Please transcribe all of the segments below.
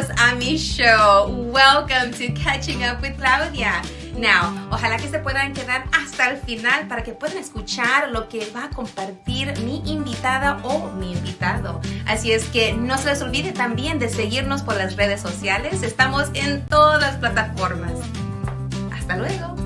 bienvenidos a mi show. Welcome to Catching Up with Claudia. Now, ojalá que se puedan quedar hasta el final para que puedan escuchar lo que va a compartir mi invitada o mi invitado. Así es que no se les olvide también de seguirnos por las redes sociales. Estamos en todas las plataformas. Hasta luego.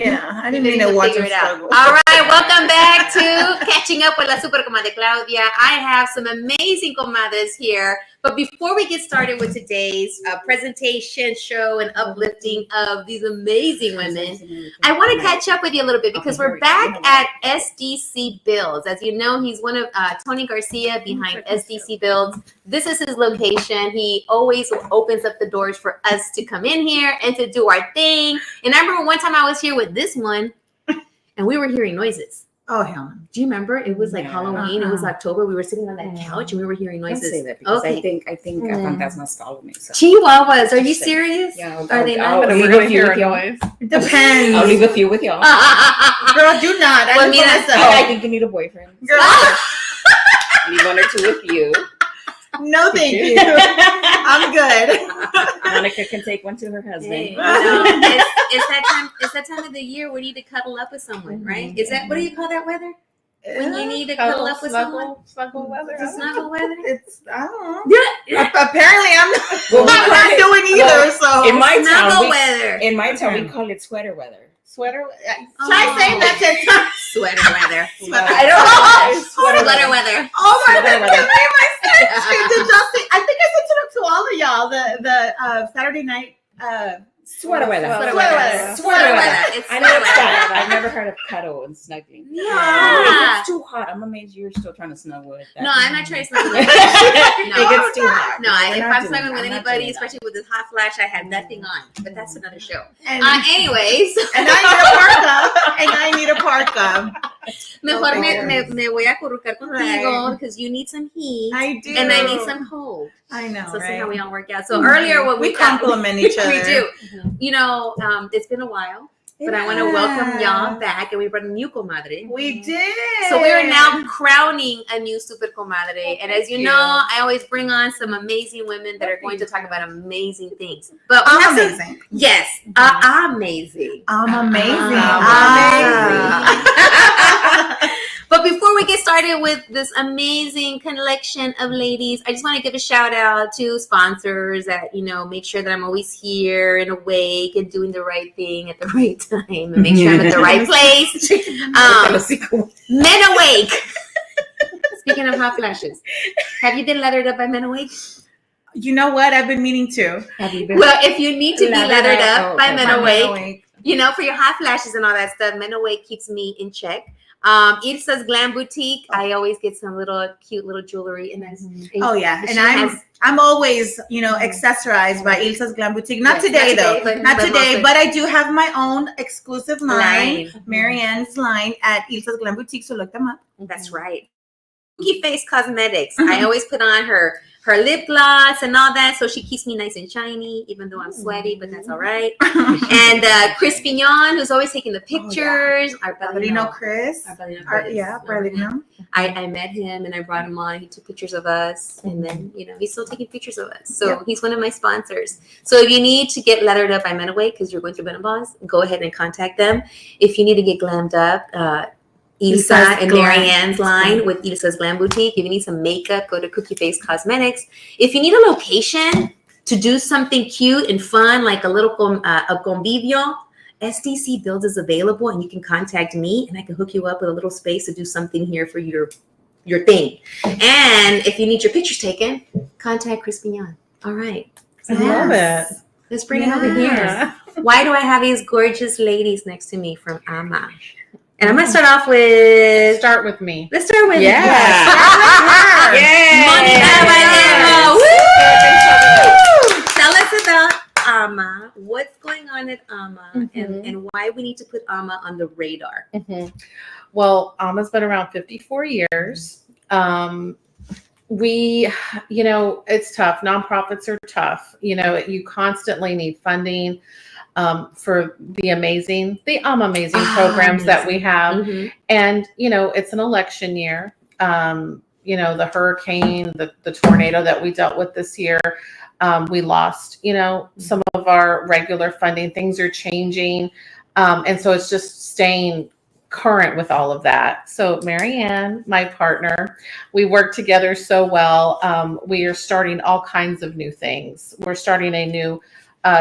Yeah, I didn't mean to watch it out. All right, welcome back to Catching Up with la Super Comadre Claudia. I have some amazing comadres here. But before we get started with today's presentation, show, and uplifting of these amazing women, I want to catch up with you a little bit because we're back at SDC Builds. As you know, he's one of Tony Garcia behind SDC Builds. This is his location. He always opens up the doors for us to come in here and to do our thing. And I remember one time I was here with this one, and we were hearing noises. Oh, hell no. Do you remember? It was like Halloween. It was October. We were sitting on that couch and we were hearing noises. Don't say that because I think a fantasma's following me. So. Chihuahuas. Are you serious? Yeah, Are they not? I'll leave a few with y'all. It depends. I'll leave a few with y'all. Girl, do not. Well, I think you need a boyfriend. Girl. Leave one or two with you. No, thank you. I'm good. Monica can take one to her husband. Hey, it's that time of the year where you need to cuddle up with someone, right? Is that, what do you call that weather? When you need to cuddle up with someone? Snuggle weather. It's snuggle weather? It's, I don't know. Yeah. Apparently, I'm Well, not doing either, so. In my Snuggle town, weather. in my town, we call it sweater weather. Sweater. Try saying that 10 times. Sweater weather. I don't know. Sweater weather. Oh my Sweater God, weather. you made my sense. Did y'all see? I think I sent it to all of y'all. The Saturday night. Sweater weather. Sweater weather. Sweater weather. It's I know sweater it's that. weather. I've never heard of cuddle and snuggling. Yeah. If it's too hot, I'm amazed you're still trying to snuggle with that. No, I'm not trying to snuggle with It gets too hot. No, We're if not I'm doing snuggling that. with I'm not anybody, doing that. especially with this hot flash, I have nothing on. But that's another show. And, Anyways. and I need a parka. Mejor thank me voy a acurrucar contigo because you need some heat. I do. And I need some cold. I know, So see right? how we all work out. So earlier when we compliment each other. We do. You know, it's been a while, but I want to welcome y'all back, and we brought a new comadre. We did. So we are now crowning a new super comadre. And as you know, I always bring on some amazing women that are going to talk about amazing things. But we have some- amazing. yes, amazing. I'm amazing. But before we get started with this amazing collection of ladies, I just want to give a shout out to sponsors that, you know, make sure that I'm always here and awake and doing the right thing at the right time and make sure I'm at the right place. Men Awake. Speaking of hot flashes, have you been leathered up by Men Awake? You know what? I've been meaning to. Have you been? Well, if you need to be leathered up by Men I'm Awake, you know, for your hot flashes and all that stuff, Men Awake keeps me in check. Ilsa's Glam Boutique, I always get some little cute little jewelry, and that's Oh yeah, she and has- I'm always, you know, accessorized by Ilsa's Glam Boutique. Not Yes, today not though, today, not but today. mostly. But I do have my own exclusive line, Line. Marianne's line at Ilsa's Glam Boutique. So look them up. That's right. Cookie Face Cosmetics. I always put on her lip gloss and all that, so she keeps me nice and shiny, even though I'm sweaty, but that's all right. And Chris Pignon, who's always taking the pictures. Our Ballerino Chris. Yeah, Ballerino. I met him and I brought him on. He took pictures of us, and then, you know, he's still taking pictures of us. So he's one of my sponsors. So if you need to get leathered up by Men Awake because you're going through menopause, go ahead and contact them. If you need to get glammed up, Ilsa and Marianne's line with Ilsa's Glam Boutique. If you need some makeup, go to Cookie Face Cosmetics. If you need a location to do something cute and fun, like a little a convivio, SDC Builds is available, and you can contact me, and I can hook you up with a little space to do something here for your thing. And if you need your pictures taken, contact Chris Pignon. All right. I love it. Let's bring it over here. Why do I have these gorgeous ladies next to me from AMA? And I'm going to start off with... Start with me. Let's start with... Yeah. Monica Vallejo. Tell us about AMA. What's going on at AMA and why we need to put AMA on the radar. Well, AMA's been around 54 years. we, it's tough. Nonprofits are tough. You constantly need funding for the amazing programs that we have. Mhm. And, it's an election year. The hurricane, the tornado that we dealt with this year, we lost, some of our regular funding. Things are changing. And so it's just staying current with all of that. So Marianne, my partner, we work together so well. We are starting all kinds of new things. We're starting a new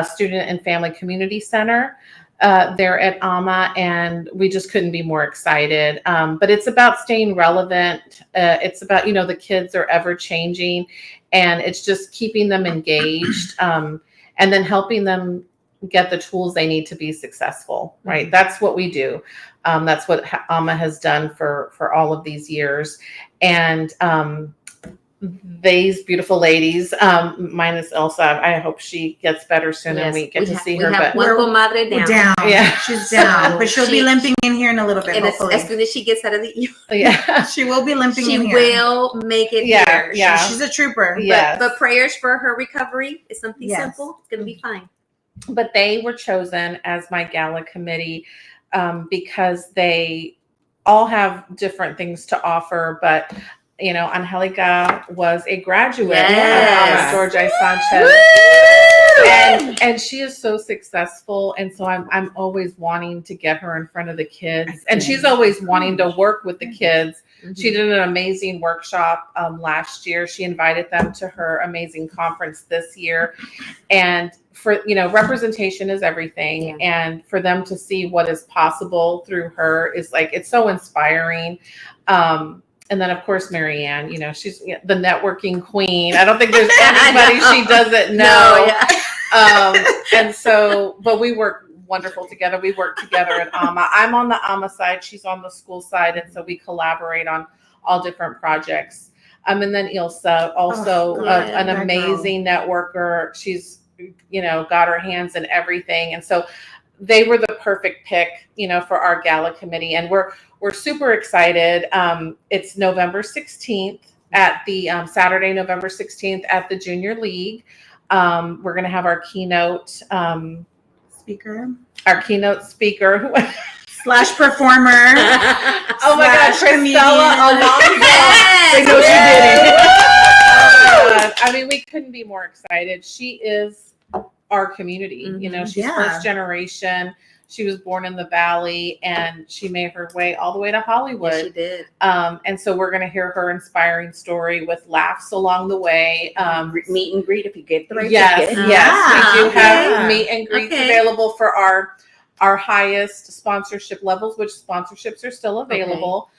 student and family community center there at AMA, and we just couldn't be more excited. But it's about staying relevant. It's about, the kids are ever changing, and it's just keeping them engaged and then helping them get the tools they need to be successful, right? That's what we do. That's what AMA has done for all of these years. And these beautiful ladies, minus Elsa, I hope she gets better soon and we get to see her. We have one comadre down. Yeah, she's down, but she'll be limping in here in a little bit. And hopefully, as soon as she gets out of the yeah, she will be limping she in here. will make it here. Yeah. She's a trooper. Yeah. But prayers for her recovery is something Yes. simple. It's gonna be fine. But they were chosen as my gala committee because they all have different things to offer. But Angelica was a graduate Yes. of George I. Sanchez. And she is so successful. And so I'm always wanting to get her in front of the kids. And she's always wanting to work with the kids. She did an amazing workshop last year. She invited them to her amazing conference this year. And for, representation is everything. Yeah. And for them to see what is possible through her is it's so inspiring. And then, of course, Marianne, she's the networking queen. I don't think there's anybody she doesn't know. No, yeah. And so, but we work wonderful together. We work together at AMA. I'm on the AMA side. She's on the school side. And so we collaborate on all different projects. And then Ilsa, also an amazing networker. She's, got her hands in everything. And so they were the perfect pick, for our gala committee. And we're super excited. It's November 16th at the Saturday, November 16th at the Junior League. We're going to have our keynote speaker / performer. Oh my God, Cristela Alonso. Yes. I know she did it. I mean, we couldn't be more excited. She is our community. She's first generation. She was born in the Valley, and she made her way all the way to Hollywood. Yes, she did. And so we're going to hear her inspiring story with laughs along the way. Meet and greet if you get the right Yes, ticket. yes, we do Okay. have meet and greets Okay. available for our highest sponsorship levels, which sponsorships are still available.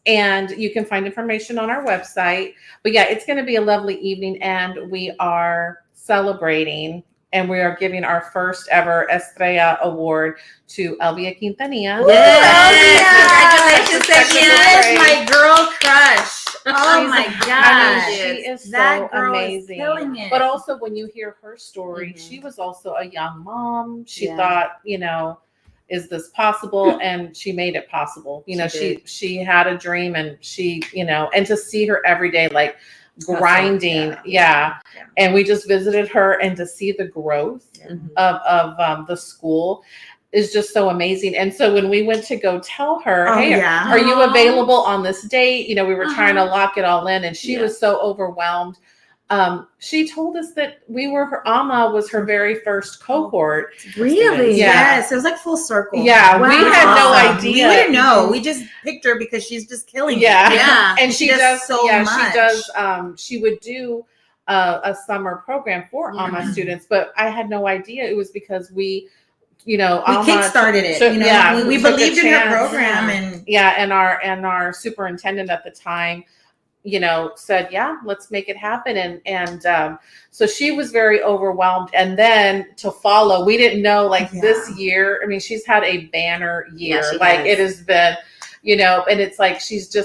And you can find information on our website. But yeah, it's going to be a lovely evening, and we are celebrating, and we are giving our first ever Estrella Award to Elvia Quintanilla. Yes. Congratulations, That is Elvia. my girl crush. Oh my I gosh. mean, she is That so girl amazing. is killing it. But also, when you hear her story, Mhm. she was also a young mom. She Yeah. thought, is this possible? And she made it possible. She had a dream, and she, and to see her every day, grinding. Yeah. And we just visited her, and to see the growth of the school is just so amazing. And so when we went to go tell her, hey, are you available on this date? We were trying to lock it all in, and she was so overwhelmed. She told us that AMA was her very first cohort. Really? Yeah. Yes, it was like full circle. Yeah, we had no Awesome. idea. We didn't know. We just picked her because she's just killing it. Yeah. Yeah. And she does does so yeah, much. she does. She would do a summer program for AMA students, but I had no idea it was because we AMA kickstarted it. took- we took a believed in her chance. program, and and our superintendent at the time, said, yeah, let's make it happen. And so she was very overwhelmed. And then to follow, we didn't know this year, I mean, she's had a banner year. Yeah, she has. It has been, and it's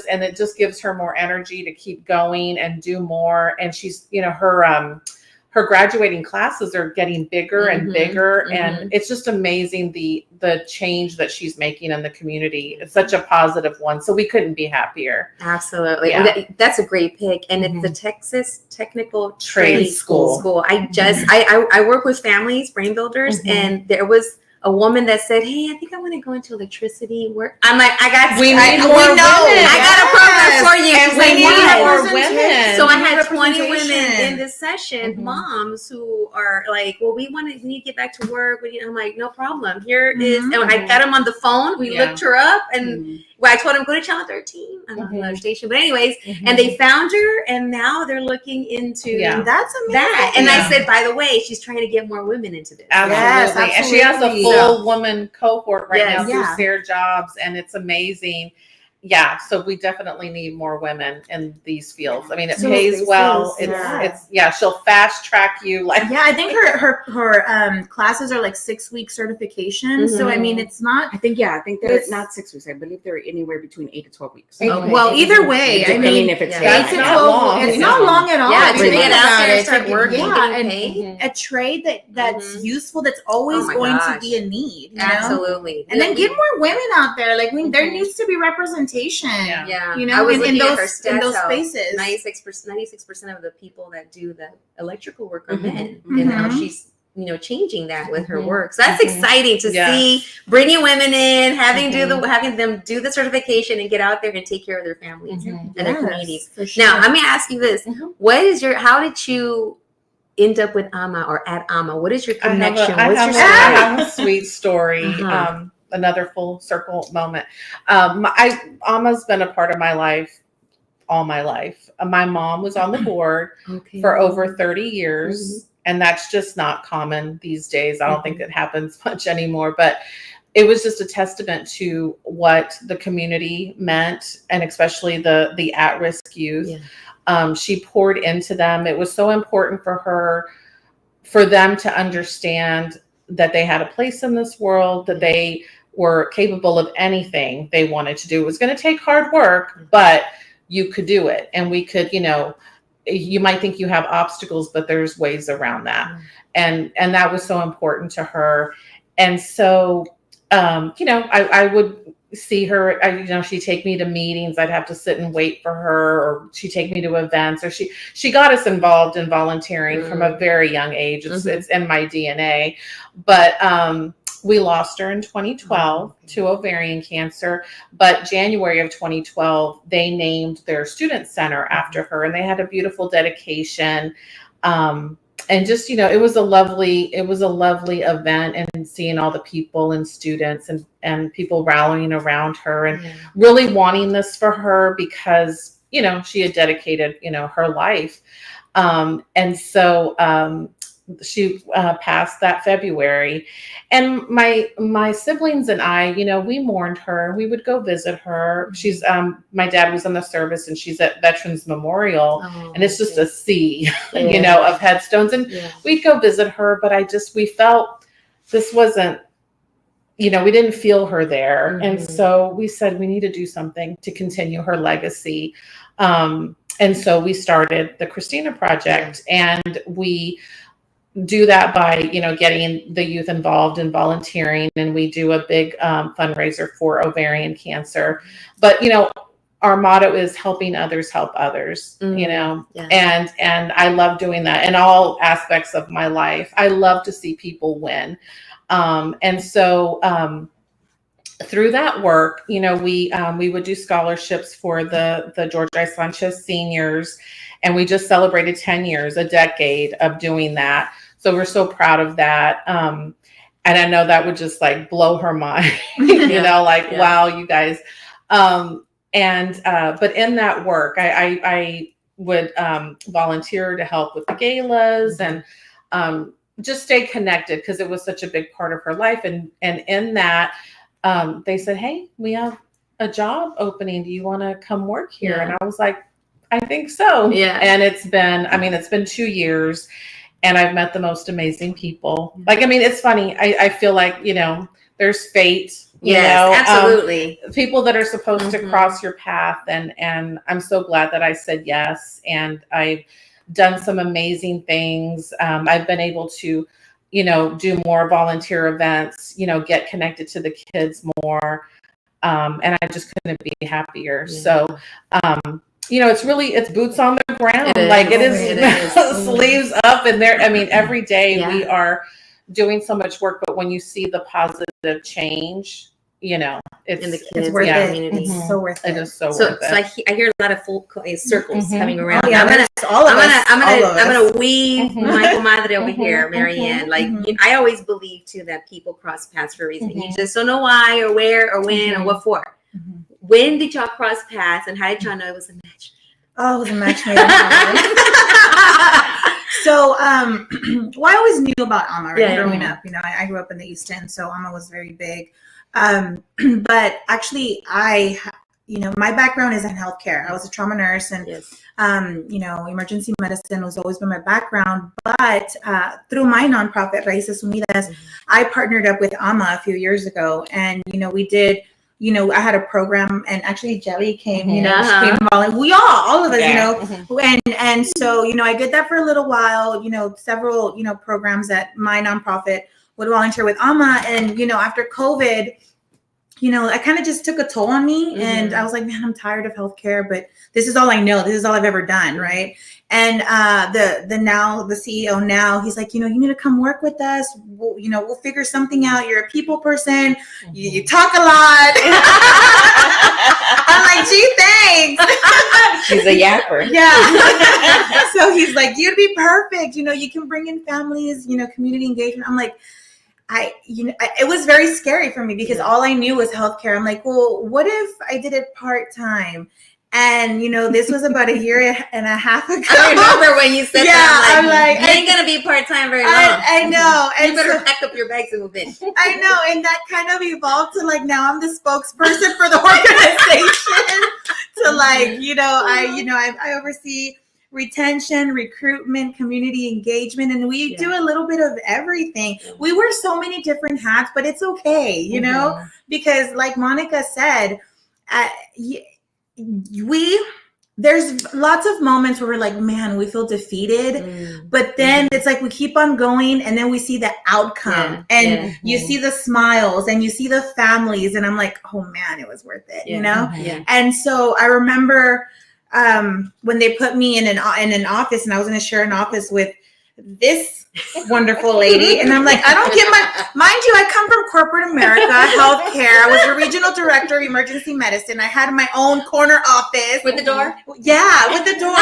and it just gives her more energy to keep going and do more. And she's, her her graduating classes are getting bigger and bigger, and it's just amazing the change that she's making in the community. It's such a positive one, so we couldn't be happier. Absolutely. Yeah. And that's a great pick. And it's the Texas Technical Trade Trade School. I work with families, brain builders, and there was a woman that said, "Hey, I think I want to go into electricity work." I'm like, I got We need more women. women. I got a program for you. And She's we like, need "Yes." more women. So I had 20 Representation. women in this session, moms who are like, "Well, we need to get back to work." I'm like, "No problem. Here is," and I got them on the phone. We looked her up, and I told them, "Go to channel 13." I don't know another station, but anyways, and they found her, and now they're looking into That's amazing. that. And I said, by the way, she's trying to get more women into this. Absolutely. And she has a full woman cohort right now through Yeah. Sarah Jobs, and it's amazing. Yeah, so we definitely need more women in these fields. I mean, it pays well. It's she'll fast track you like. Yeah, I think her classes are like 6-week certification. So I mean, it's not. I think they're not 6 weeks. I believe they're anywhere between 8 to 12 weeks. Okay. Well, either way, I mean, if it's that's 8 to not 12, long. it's not long at all. Yeah, if to you think get out about there and it. start working, Yeah, getting and paid. a trade that's useful, that's always Oh my going gosh. to be a need. You know? Absolutely. And then get more women out there. Like, there needs to be representation. Yeah. You know, I was in looking at her those stats how spaces. 96% of the people that do the electrical work are men. And now she's, changing that with her work. So that's exciting to see, bringing women in, having them do the certification and get out there and take care of their families and their communities. For sure. Now, let me ask you this. How did you end up with AMA or at AMA? What is your connection? I What's your story? have a sweet story. Another full circle moment. AMA's been a part of my life all my life. My mom was on the board for over 30 years, and that's just not common these days. I don't think it happens much anymore, but it was just a testament to what the community meant, and especially the at-risk youth. She poured into them. It was so important for them to understand that they had a place in this world, that they were capable of anything they wanted to do. It was going to take hard work, but you could do it. And we could, you might think you have obstacles, but there's ways around that. And that was so important to her. And so, I would see her, she'd take me to meetings. I'd have to sit and wait for her, or she'd take me to events, or she got us involved in volunteering from a very young age. It's in my DNA, but, we lost her in 2012 to ovarian cancer, but January of 2012, they named their student center after her, and they had a beautiful dedication. And just, it was a lovely event, and seeing all the people and students and people rallying around her and really wanting this for her because, she had dedicated, her life. And so, she passed that February, and my siblings and I, we mourned her. We would go visit her. She's my dad was in the service, and she's at Veterans Memorial, and it's just a sea, of headstones, and we'd go visit her. But we felt this wasn't, we didn't feel her there, and so we said we need to do something to continue her legacy. And so we started the Christina Project, and we do that by, getting the youth involved in volunteering. And we do a big fundraiser for ovarian cancer. But, our motto is helping others help others, and I love doing that in all aspects of my life. I love to see people win. And so through that work, we would do scholarships for the George I. Sanchez seniors. And we just celebrated 10 years, a decade of doing that. So we're so proud of that. And I know that would just blow her mind, wow, you guys. But in that work, I would volunteer to help with the galas and just stay connected because it was such a big part of her life. And in that, they said, "Hey, we have a job opening. Do you want to come work here?" And I was like, "I think so." And it's been 2 years, and I've met the most amazing people. It's funny. I feel like, there's fate. Absolutely. People that are supposed to cross your path. And I'm so glad that I said yes. And I done some amazing things. I've been able to, do more volunteer events, get connected to the kids more. And I just couldn't be happier. Yeah. So, it's boots on the ground. It is sleeves up and there. I mean, every day Yeah. we are doing so much work, but when you see the positive change, in the it's kids, worth yeah, it. community. It's so worth it it. is so So, worth it. I hear a lot of full circles Mhm. coming around. Oh, yeah, I'm gonna that's all of us. I'm all of gonna us. weave Mhm. my comadre over Mhm. here, Marianne. Like Mhm. I always believe too that people cross paths for a reason. You Mhm. just don't know why or where or when or Mhm. what for. Mhm. When did y'all cross paths and how did y'all know it was a match? Oh, it was a match made in heaven. So, well, I always knew about Alma, right? Yeah, Growing yeah. up, I grew up in the East End, so Alma was very big. But actually, my background is in healthcare. I was a trauma nurse, and Yes. emergency medicine was always been my background. But through my nonprofit, Raíces Unidas, I partnered up with Alma a few years ago, and we did. I had a program, and actually Jelly came. She came all of us, Mhm. and so I did that for a little while. Several programs that my nonprofit would volunteer with Alma, and after COVID, I kind of just took a toll on me, and I was like, man, I'm tired of healthcare, but this is all I know. This is all I've ever done, right? And the CEO now, he's like, you need to come work with us. We'll figure something out. You're a people person. You talk a lot. I'm like, gee, thanks. She's a yapper. Yeah. So he's like, you'd be perfect. You can bring in families, community engagement. I'm like, it was very scary for me because all I knew was healthcare. I'm like, well, what if I did it part-time? And, this was about a year and a half ago. I remember when you said that. I'm like, you ain't going to be part-time very long. I know. You And better so, pack up your bags and move in. I know. And that kind of evolved to like, now I'm the spokesperson for the organization to like, I oversee retention, recruitment, community engagement, and we do a little bit of everything. We wear so many different hats, but it's okay, because like Monica said, there's lots of moments where we're like, man, we feel defeated, but then it's like we keep on going, and then we see the outcome, and you see the smiles, and you see the families, and I'm like, oh man, it was worth it, Yeah. And so I remember when they put me in an office, and I was going to share an office with this wonderful lady, and I'm like, I don't get mind you, I come from corporate America, healthcare. I was a regional director of emergency medicine. I had my own corner office With the door? Yeah, with the door.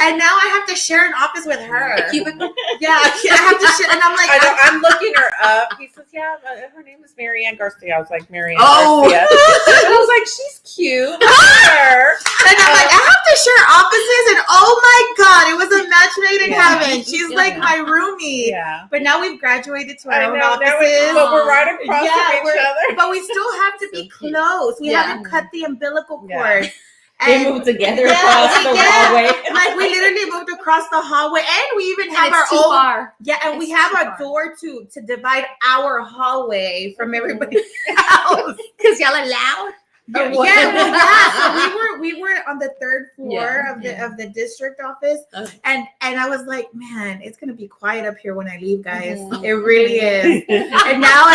And now I have to share an office with her. A cubicle? Yeah, I have to share, and I'm like, I'm looking her up. He says, yeah, her name is Marianne Garcia. I was like, Marianne Oh. Garcia. And I was like, she's cute. Her. and I'm like, I have to share offices, and oh my God, it was a match made in heaven. She's like my roomie. Yeah. But now we've graduated to our own now offices. but we're right across from each other. But we still have to be close. We haven't cut the umbilical cord. They moved together across the hallway. Like we literally moved across the hallway, and we even have And our it's too own. far. Yeah, and It's we have too a far. door to divide our hallway from everybody else. Because y'all are loud? Yeah, well, yeah. So we were on the third floor Yeah, of the district office, Okay. and I was like, man, it's gonna be quiet up here when I leave, guys. Mhm. It really is. And now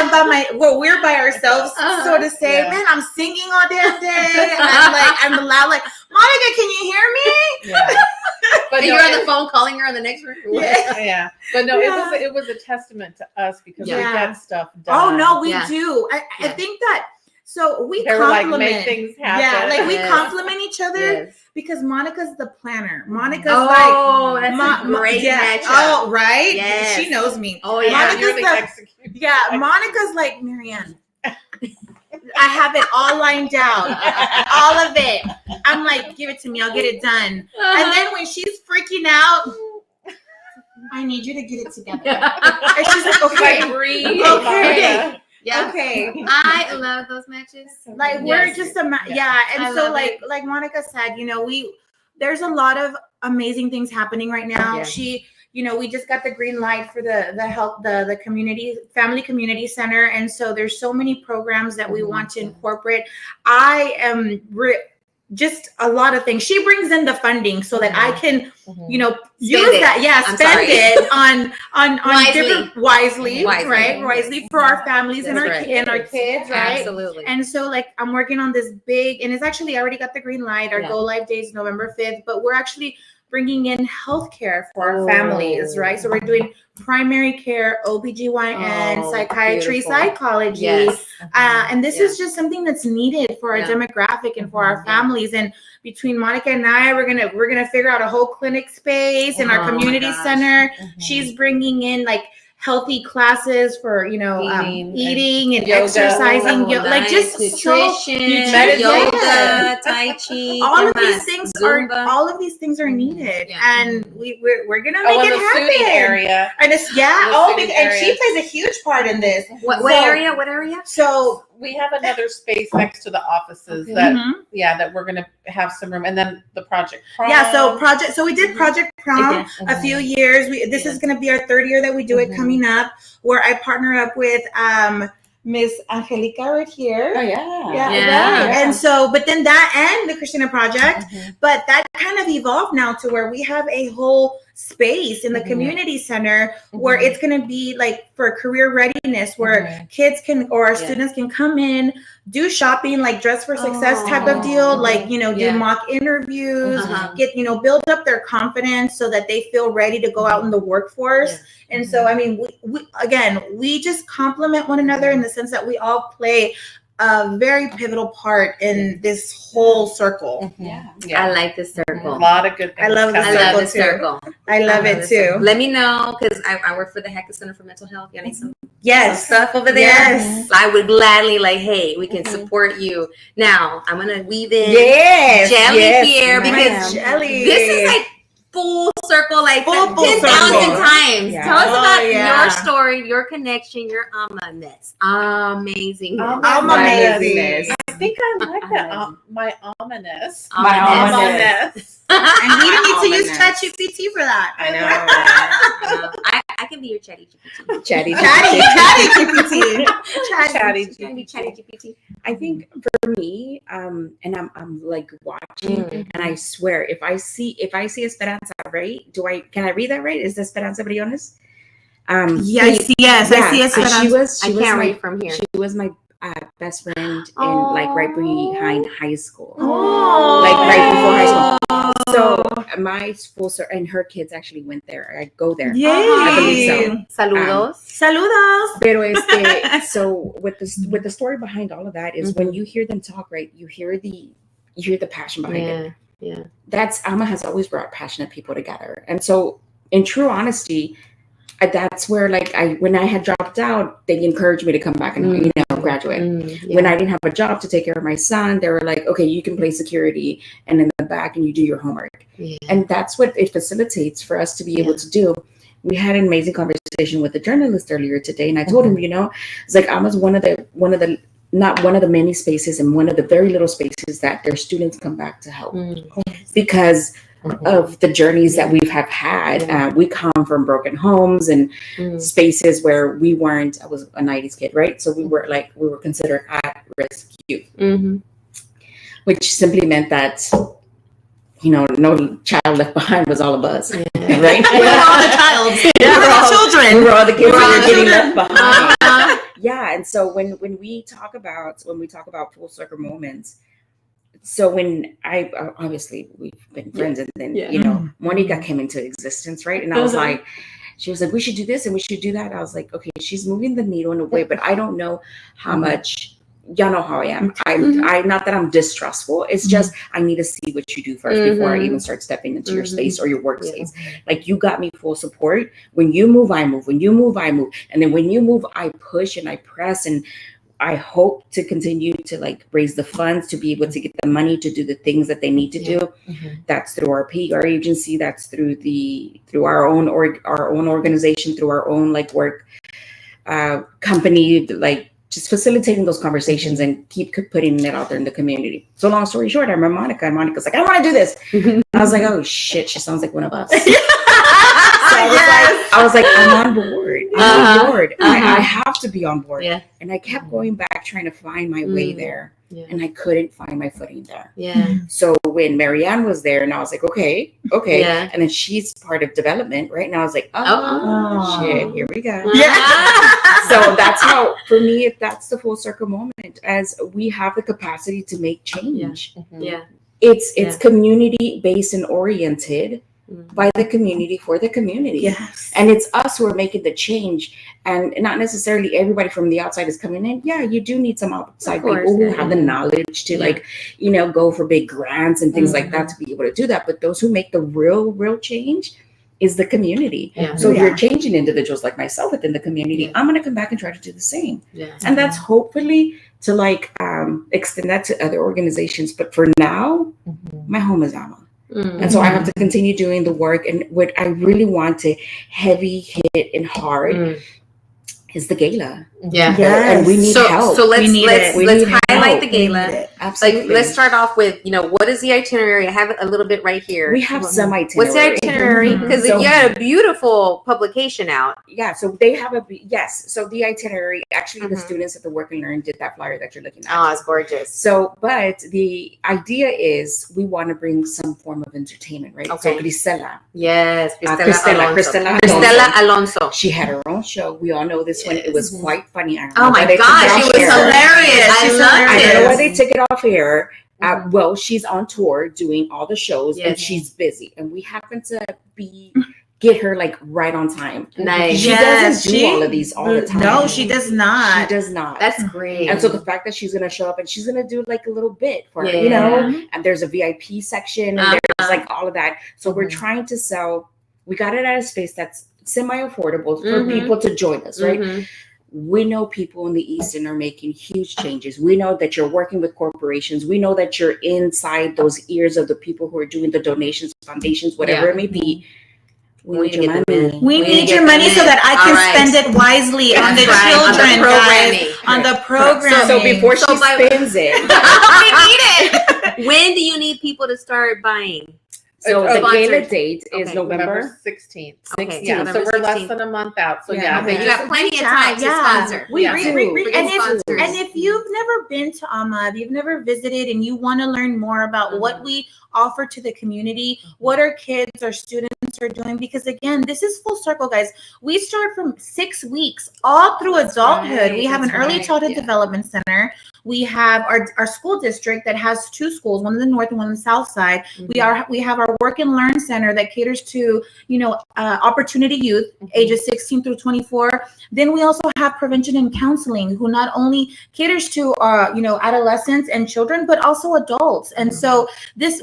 we're by ourselves, so to say. Yeah. Man, I'm singing all damn day. I'm loud, like, Monica, can you hear me? Yeah. But And no, you're on the phone calling her on the next room? yeah. But no, Yeah. it was a testament to us because we Yeah. get stuff done. Oh no, we Yeah. do. I Yeah. think that. So we They were like, compliment. make things happen. Yeah, like we Yes. compliment each other Yes. because Monica's the planner. Monica's Oh, that's Mo- a great yeah. matchup. Oh, right? Yes. She knows me. Oh, yeah. Monica's You're the the- execution. Yeah, Monica's like, Marianne, I have it all lined out. All of it. I'm like, give it to me. I'll get it done. And then when she's freaking out, I need you to get it together. And she's like, okay. Like, breathe. Okay. Yeah. Okay. I love those matches. Like Yes. we're just and I so love like Monica said, there's a lot of amazing things happening right now. Yeah. We just got the green light for the community family community center, and so there's so many programs that we want to incorporate. I am just a lot of things. She brings in the funding so that I can, you know, use it. that. Yeah, spend it on different wisely, Wisely. right? Wisely for our families and That's our right. and our kids, right? Absolutely. And so, like, I'm working on this big, and it's actually I already got the green light. Our Yeah. go live date is November 5th, but we're actually bringing in healthcare for our families, right? So we're doing primary care, OBGYN, Oh, psychiatry, beautiful. psychology. Yes. And this is just something that's needed for our Yeah. demographic and for our families. And between Monica and I, we're gonna figure out a whole clinic space in Oh our my community gosh. center. She's bringing in like healthy classes for eating and yoga. exercising, Oh, like nice. just nutrition, meditation. yoga, tai chi. all of ¿qué these más? things Zumba. are needed, Yeah. and we're gonna make in it the happen. foodie area. And it's The foodie and she area. plays a huge part in this. What So- area? What area? So We have another space next to the offices Okay. that we're gonna have some room, and then the project. So we did Project Prom a few years. This is going to be our third year that we do it coming up, where I partner up with Miss Angelica right here. Oh yeah. Yeah. Right. And so, but then that and the Christina Project, but that kind of evolved now to where we have a whole space in the community center where it's going to be like for career readiness, where kids can, or our students can come in, do shopping, like dress for success type of deal, like, you know, do mock interviews, get, you know, build up their confidence so that they feel ready to go out in the workforce. And so, I mean, we just complement one another in the sense that we all play a very pivotal part in this whole circle. I like this circle. A lot of good things. I love the I love circle this too. circle. I love it this too. circle. Let me know, because I work for the Hackett Center for Mental Health. You need some Yes. stuff over there. Yes. I would gladly, like, hey, we can support you. Now I'm gonna weave in Yes. Jelly yes, here, ma'am. because Jelly. this is like full circle, like Full 10,000 circle. times. Yeah. Tell us about yeah. your story, your connection, your Amma-ness. Amazing. I'm amazing. I think I like that. My ominous. My Ominous. And we need to Ominous. use ChatGPT for that. I know. I can be your chatty GPT. Chatty. Chatty GPT. Chatty. You can be chatty GPT. I think for me, and I'm like watching, and I swear, if I see Esperanza, right? Can I read that right? Is Esperanza Briones? Yes, I see it. So she was I can't my, read from here. She was my best friend in like right behind high school. Oh. Like right before high school. So my full and her kids actually went there. I go there. Yay. I believe so. Saludos. Saludos. Pero so with the story behind all of that is when you hear them talk, right? You hear the passion behind it. Yeah. That's Alma has always brought passionate people together, and so in true honesty, that's where when I had dropped out, they encouraged me to come back and graduate. When I didn't have a job to take care of my son, they were like, okay, you can play security and in the back and you do your homework. And that's what it facilitates for us to be able to do. We had an amazing conversation with a journalist earlier today, and I told him, it's like Alma's one of the not one of the many spaces and one of the very little spaces that their students come back to help because of the journeys that we've have had. We come from broken homes and spaces where we weren't. I was a 90s kid, right? So we were considered at risk youth, which simply meant that no child left behind was all of us, right? We're all the child. We're all children. We're all the kids that are getting left behind. Yeah, and so when we talk about full circle moments. So when obviously we've been friends, and then Monica came into existence, right? And I was like, she was like, we should do this and we should do that. I was like, okay, she's moving the needle in a way, but I don't know how much. Y'all know how I am. I not that I'm distrustful. It's just I need to see what you do first before I even start stepping into your space or your workspace. Like you got me full support. When you move, I move. When you move, I move. And then when you move, I push and I press and I hope to continue to raise the funds to be able to get the money to do the things that they need to do. That's through our PR agency. That's through our own organization, through our own work company, just facilitating those conversations and keep putting it out there in the community. So long story short, I remember Monica, and Monica's like, I want to do this. I was like, oh shit, she sounds like one of us. So I was like, I'm on board. I'm on board. I have to be on board. Yeah. And I kept going back trying to find my way there. Yeah. And I couldn't find my footing there. Yeah. So when Marianne was there, and I was like, okay. Yeah. And then she's part of development, right? And I was like, Oh. shit, here we go. Yeah. So that's how, for me, that's the full circle moment, as we have the capacity to make change. Yeah. It's community based and oriented by the community for the community. Yes. And it's us who are making the change, and not necessarily everybody from the outside is coming in. Yeah, you do need some outside course, people who yeah. have the knowledge to like, go for big grants and things like that to be able to do that. But those who make the real change is the community. Yeah. So if you're changing individuals like myself within the community, I'm going to come back and try to do the same. Yeah. And that's hopefully to like extend that to other organizations. But for now, my home is AMA. And so I have to continue doing the work. And what I really want to heavy hit and hard is the gala. Yeah. Yes. And we need help. So let's We need it. We let's need highlight help. the gala. Absolutely. Like, let's start off with, what is the itinerary? I have it a little bit right here. We have some itinerary. What's the itinerary? Because So- you had a beautiful publication out. Yeah, so they have so the itinerary, actually the students at the Work and Learn did that flyer that you're looking at. Oh, it's gorgeous. So, but the idea is we want to bring some form of entertainment, right? Okay. So Grisela, Yes, Cristela Cristela Alonso. she had her own show. We all know this one. It was quite funny. I don't know Oh why my they took gosh, it she off was air. hilarious. She's I loved hilarious. I don't know why it. they took it off air. Well, she's on tour doing all the shows and Yes. she's busy. And we happen to get her like right on time. Nice. She Yes, doesn't do all of these all the time. No, she does She not. does not. That's great. And so the fact that she's gonna show up and she's gonna do like a little bit for her, Yeah. and there's a VIP section and there's like all of that. So we're trying to sell. We got it at a space that's semi-affordable for people to join us, right? We know people in the Easton are making huge changes. We know that you're working with corporations. We know that you're inside those ears of the people who are doing the donations, foundations, whatever it may be. We need your money. We need get your money them so in. that I All can right. spend it wisely on the That's right, on the children, programming. guys, on the programming. So before she So by- spends it, we need it. When do you need people to start buying? so the Sponsored. gala date is Okay. November. 16th. Okay, Yeah, so November we're less 16th. than a month out. So Yeah. yeah, Okay, you got plenty of Reach time out, to yeah. sponsor. We Yeah. do. Forget And sponsors. if you've never been to AMA, if you've never visited and you want to learn more about what we offer to the community, what our kids, our students are doing, because again, this is full circle, guys. We start from 6 weeks all through adulthood. right, We have an that's early right, childhood yeah. development center. We have our school district that has 2 schools, one in the north and one in the south side. We have our work and learn center that caters to opportunity youth ages 16 through 24. Then we also have prevention and counseling, who not only caters to adolescents and children, but also adults. And so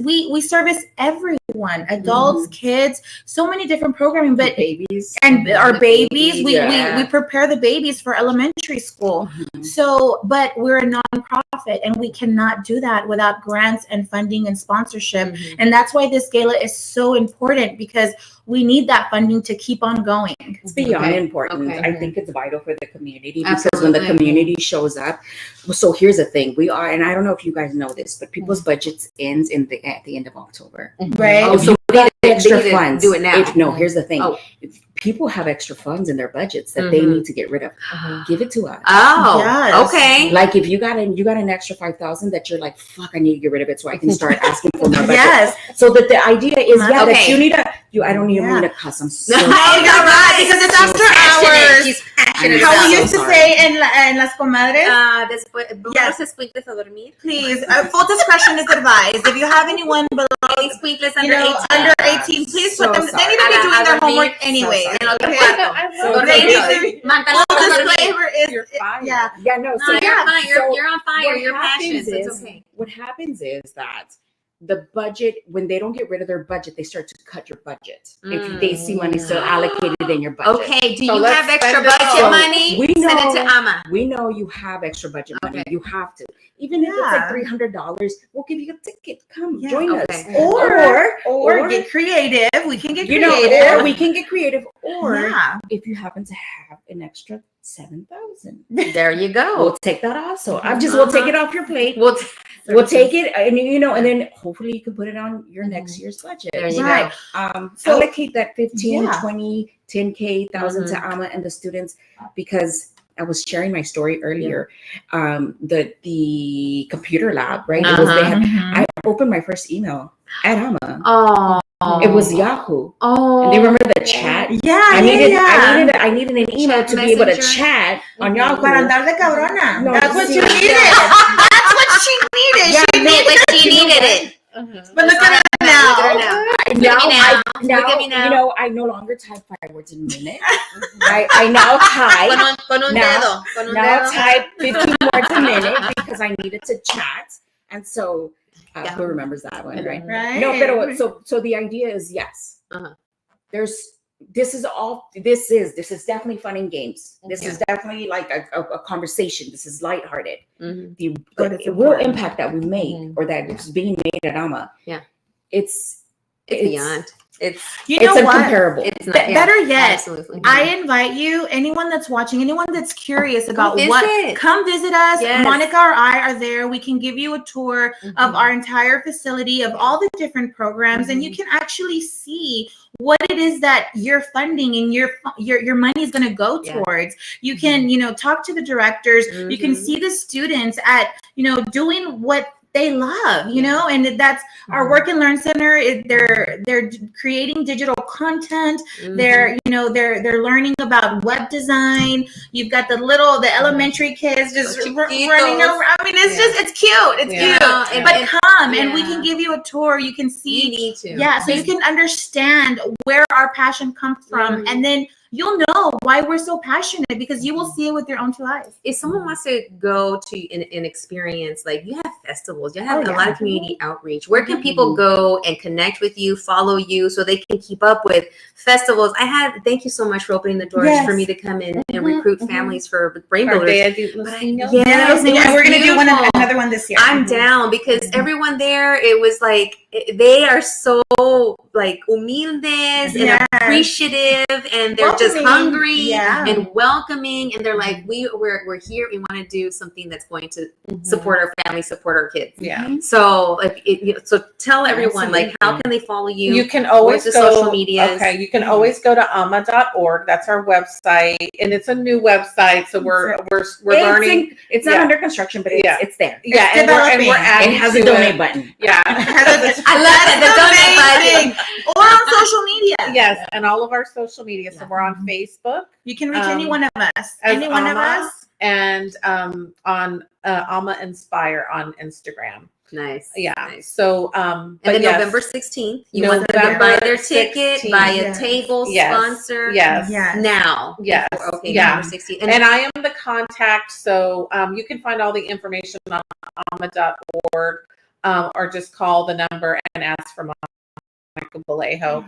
we service everyone, adults, kids, so many different programming, but Babies. and our babies, Yeah. we prepare the babies for elementary school. So, but we're a nonprofit and we cannot do that without grants and funding and sponsorship. And that's why this gala is so important, because we need that funding to keep on going. It's beyond Okay. important. Okay. I think it's vital for the community, because when Absolutely. the community shows up. So here's the thing: we are, and I don't know if you guys know this, but people's budgets ends at the end of October. Right? Oh, If so you we got need to- extra we need to funds. do it now. Here's the thing: Oh. if people have extra funds in their budgets that they need to get rid of, give it to us. Oh, Yes. okay. Like if you got an extra 5,000 that you're like, fuck, I need to get rid of it so I can start asking for more budget. Yes. So that the idea is, that Okay. you need I don't need Yeah. to cuss. I'm so Oh, you're right, because it's after hours. She's passionate How about we it. used to say en las comadres. Después, Yes. los escuincles a dormir. Please, full discretion is advised. If you have anyone below, Any escuincles under 18. under 18, please So put them. sorry. They need to be A doing their dormir. homework anyway. En otro Okay? cuarto. So They need Dormidos. to- Mantenerlos Full a dormir. disclaimer is, You're fine. yeah. Yeah, no. No, So you're yeah. fine. You're on fire. what You're passionate. happens So it's is- okay. What happens is that the budget, when they don't get rid of their budget, they start to cut your budget. If they see money still allocated in your budget. Okay, do So you let's have extra spend it budget all. money? We Send it know- to Ama. We know you have extra budget money. Okay. You have to. Even if it's Yeah. like $300, we'll give you a ticket. Come Yeah. join Okay. us. Or get creative. We can get you creative. know, or we can get creative. Or Yeah. if you happen to have an extra $7,000. There you go. We'll take that also. We'll take it off your plate. We'll Take it, and and then hopefully you can put it on your next year's budget. There you Right. go. So- Allocate that 15, Yeah. 20, 10K, 1,000 to AMA and the students, because I was sharing my story earlier. The computer lab, right? It was, they had, I opened my first email at AMA. Oh, It was Yahoo. Oh, And they remember the chat. Yeah, I needed an email Chat to be able to messenger. chat on Yahoo. Para andar de cabrona. No, That's what see, you needed. That's what she needed. Yeah, She no, needed but she needed it. But look at her now. Look at me now. You know, I no longer type 5 words in a minute. I now type. Con un Now- dedo. Con un Now dedo. type 15 words a minute because I needed to chat. And so, Yeah. who remembers that one, right? Right. No, pero so the idea is yes. Uh-huh. This is definitely fun and games. This is definitely like a conversation. This is lighthearted. Mhm. But it's The real important. impact that we make or that is being made at AMA. Yeah. It's Beyond. It's You know it's what? incomparable. it's not, Better yet, absolutely. I invite you, anyone that's watching, anyone that's curious about visit. what, come visit us. Yes. Monica or I are there. We can give you a tour of our entire facility, of all the different programs, and you can actually see what it is that you're funding and your money is going to go Yeah. towards. You can, talk to the directors. You can see the students at, doing what they love, and that's our Work and Learn Center. They're creating digital content. They're learning about web design. You've got the elementary kids just Chiquitos. running around. I mean, it's cute. It's Yeah. cute. But come and we yeah. can give you a tour. You can You see. need to. Yeah, so you can understand where our passion comes from, and then you'll know why we're so passionate because you will see it with your own two eyes. If someone wants to go to an experience, like you have festivals, you have Oh, a yeah. lot of community outreach. Where can people go and connect with you, follow you, so they can keep up with festivals? Thank you so much for opening the doors Yes. for me to come in and recruit families for Brain Our Builders. Day de los Niños. Yes, and it was we're gonna do beautiful. another one this year. I'm down because everyone there, it was like they are so like humildes and Yes. appreciative, and they're just Welcoming. hungry Yeah. and welcoming, and they're like, we're here. We want to do something that's going to support our family, support our kids. Yeah. So so tell everyone, like, how can they follow you? You can always Where's the go. social medias? Okay, you can always go to ama.org. That's our website, and it's a new website, so we're learning. It's not Yeah. under construction, but it's there. Yeah, and developing. we're adding It has to a donate button. Yeah. I love it. The donate button. Or on social media. Yes, and all of our social media. So we're on Facebook You can reach any Um, one of us. as Any one of Ama. us. and on Alma Inspire on Instagram. Nice. Yeah. Nice. So And but then yes, November 16th, you want them to November buy their ticket, 16th. buy a Yes. table, Yes. sponsor. Yes. Yes. Now. Yes. Okay, Yeah. November 16th. And I am the contact, so you can find all the information on ama.org, or just call the number and ask for Monica Vallejo,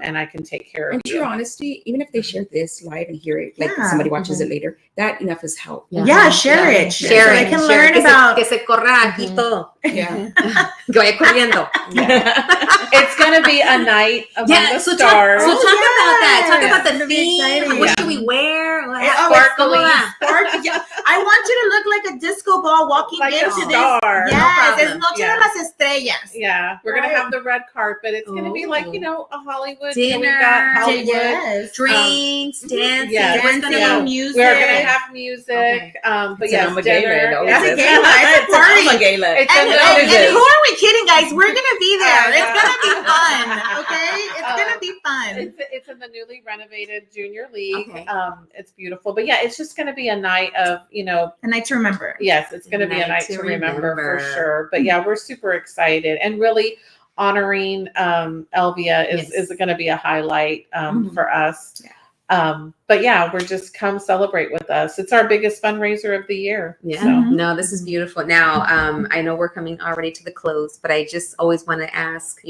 and I can take care of In you. true honesty, even if they share this live and hear it, like Yeah. somebody watches it later, that enough is help. Yeah, share it. Share so it. they can share learn it. about. Que se corra aquí todo. Yeah. Que vaya corriendo. It's gonna be a night among Yeah, the so stars. talk about that. Talk yes. about the It'll be theme. exciting. What Yeah. should we wear? Oh, ¿Cómo sparkly. va? Sparky. Yeah. I want you to look like a disco ball walking Like a into this. star. Yes, No es problem. Noche Yeah. de las Estrellas. Yeah, we're gonna Right. have the red carpet. It's gonna be like, a Hollywood Dinner. We've got Hollywood. Yes. Drinks, dancing. yeah. What's gonna Dancing, go? music. We're gonna have music. Okay. But It's yes, an Alma dinner. gala, no? Yes. It's a gala. It's a party. Alma gala. It's And, a and, no- and who are we kidding, guys? We're gonna be there. I It's gonna be know. fun. Okay, it's gonna be fun. It's in the newly renovated junior league. Okay. It's beautiful, but yeah, it's just going to be a night of, A night to remember. yes, it's going to be a night to remember for sure. But yeah, we're super excited and really honoring Elvia is Yes. going to be a highlight Mhm. for us. But yeah, we're just come celebrate with us. It's our biggest fundraiser of the year. Yeah. So. No, this is beautiful. Now, I know we're coming already to the close, but I just always want to ask,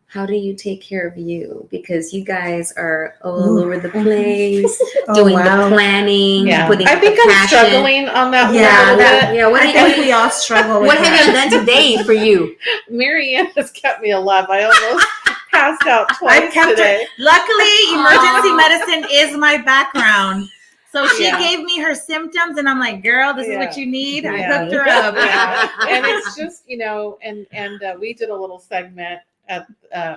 how do you take care of you? Because you guys are all over the place, doing the planning, Yeah, putting I up think the I'm passion. struggling on that Yeah, one a little bit. Yeah, what I have think we all struggle with what have you that. done today for you? Marianne has kept me alive. I almost passed out I've twice kept today. Luckily, emergency Aw. medicine is my background. So she Yeah. gave me her symptoms, and I'm like, girl, this is what you need. I Yeah. hooked her up. Yeah. And it's just, and we did a little segment at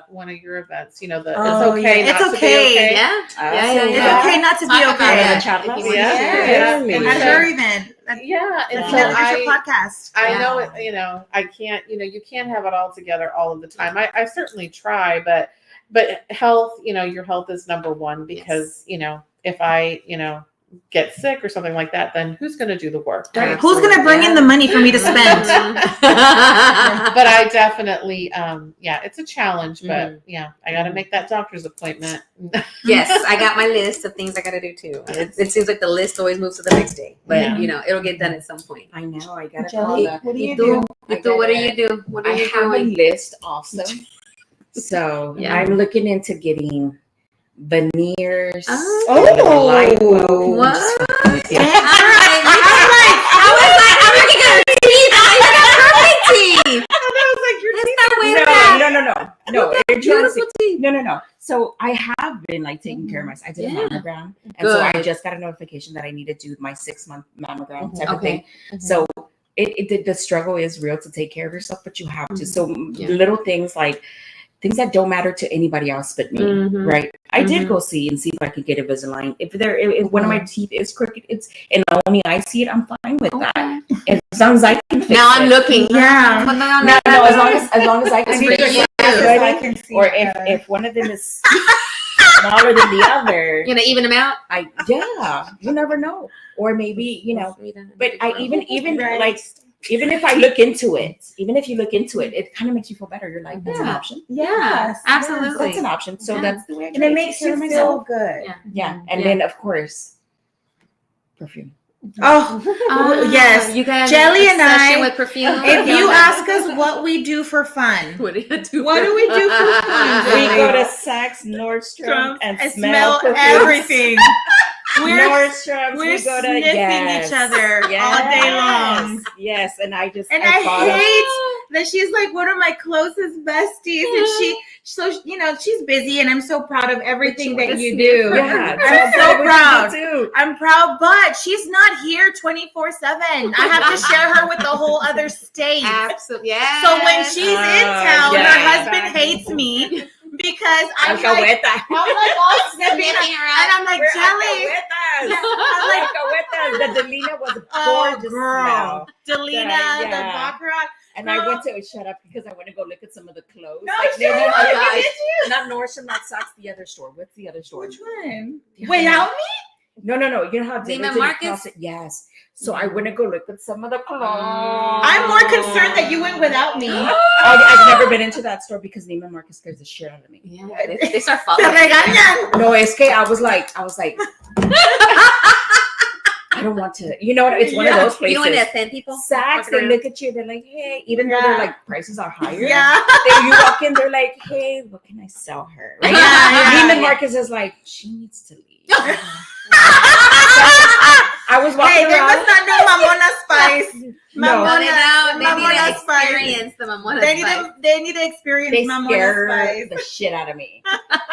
one of your events, the Oh, it's okay yeah. not It's to okay. be okay. Yeah. It's Yeah. okay not to be Talk about okay. it. Charlas? If you want Yeah. to share it. Yeah. And And at so- her event. Yeah. And And so that's your podcast. I Yeah. know it, I can't, you can't have it all together all of the time. I certainly try, but health, your health is number one because, if I, get sick or something like that, then who's going to do the work? Right? Who's going to bring in the money for me to spend? But I definitely, it's a challenge, but I got to make that doctor's appointment. Yes, I got my list of things I got to do too. It seems like the list always moves to the next day, but Yeah. it'll get done at some point. I know. I got to Jelly, call what do You you do? do? What do you do? What are I you have a doing? list also. So Yeah. I'm looking into getting veneers. Oh. lipo. What? Yeah. I was like, I'm looking at her teeth. I got perfect teeth. It's not way to that. No. They're trying to Beautiful teeth. No. So I have been like taking care of myself. I did a Yeah. mammogram, and so I Good. just got a notification that I need to do my 6-month mammogram type of Okay. thing. So the struggle is real to take care of yourself, but you have to. So Yeah. little things like things that don't matter to anybody else but me, Mhm. right? I did go see and see if I could get Invisalign. If one of my teeth is crooked, and only I see it, I'm fine with that. As long as I can fix Now I'm it. looking. Yeah. But no, No, as long as I can You're fix just it. I can see Or it. if one of them is smaller than the other, You're gonna even them out. you never know. Or maybe but I even Right. like even if I look into it, even if you look into it, it kind of makes you feel better. You're like, that's an Yeah. option. Yes, absolutely. That's an option. So Yeah. that's the way I And try it to makes take care you of feel myself. good. Yeah. Yeah, and Yeah. then of course, perfume. Oh, yes. You guys Jelly and obsession I, with perfume. if you ask us what we do for fun, what do you do? What do we do for fun? We Jelly? go to Saks, Nordstrom, and smell perfumes. everything. Nordstrom. We're We go to sniffing each other all day long. Yes, and I And I hate that she's like one of my closest besties, and she's busy, and I'm so proud of everything that you do. Yeah, I'm so proud. too. I'm proud, but she's not here 24/7. I have to share her with the whole other state. Absolutely. Yeah. So when she's in town, yeah. her husband hates me because I'm like all sniffing, Sniffing around. and I'm like, Jelly. The Delina was a Oh, gorgeous girl. smell. Delina, Yeah. the Baccarat. And I went to shut up because I went to go look at some of the clothes. No, Like, shut they're up. not- Did you? Not Nordstrom, not Saks, the other store. What's the other store? Which one? Yeah. Wait, help me? No. You know how Neiman Dylan's in Marcus? Closet? Yes. So I went to go look at some of the clothes. I'm more concerned that you went without me. I've never been into that store because Neiman Marcus scares the shit out of me. Yeah, they start Te following. regañan. No, es que I was like, I don't want to. You know what? It's one of those places. You don't want to offend people. Saks, they look at you, they're like, hey, even though they're like prices are higher. Yeah. You walk in, they're like, hey, what can I sell her? Right? Neiman Marcus is like, she needs to leave. I was walking Hey, they around. must not know Mamona Spice. No. No, they don't. They need Mamona to Spice. experience the Mamona They need Spice. to. They need to experience They Mamona scare Spice. the shit out of me.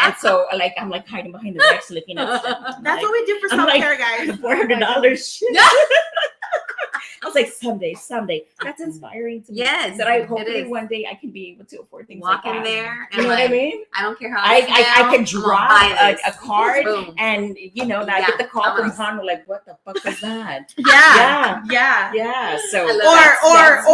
And so, like, I'm like hiding behind the decks looking at stuff. That's what we do for I'm self like, care, guys. $400 shit. I was like, someday. That's inspiring to me. Yes, That I it hopefully is. one day I can be able to afford things Walk like in that. there. You know what I mean? I don't care how I can I'm gonna drop buy a card Boom. and I Yeah, get the call I'm from gonna- Hanu like, what the fuck was that? Yeah. So I love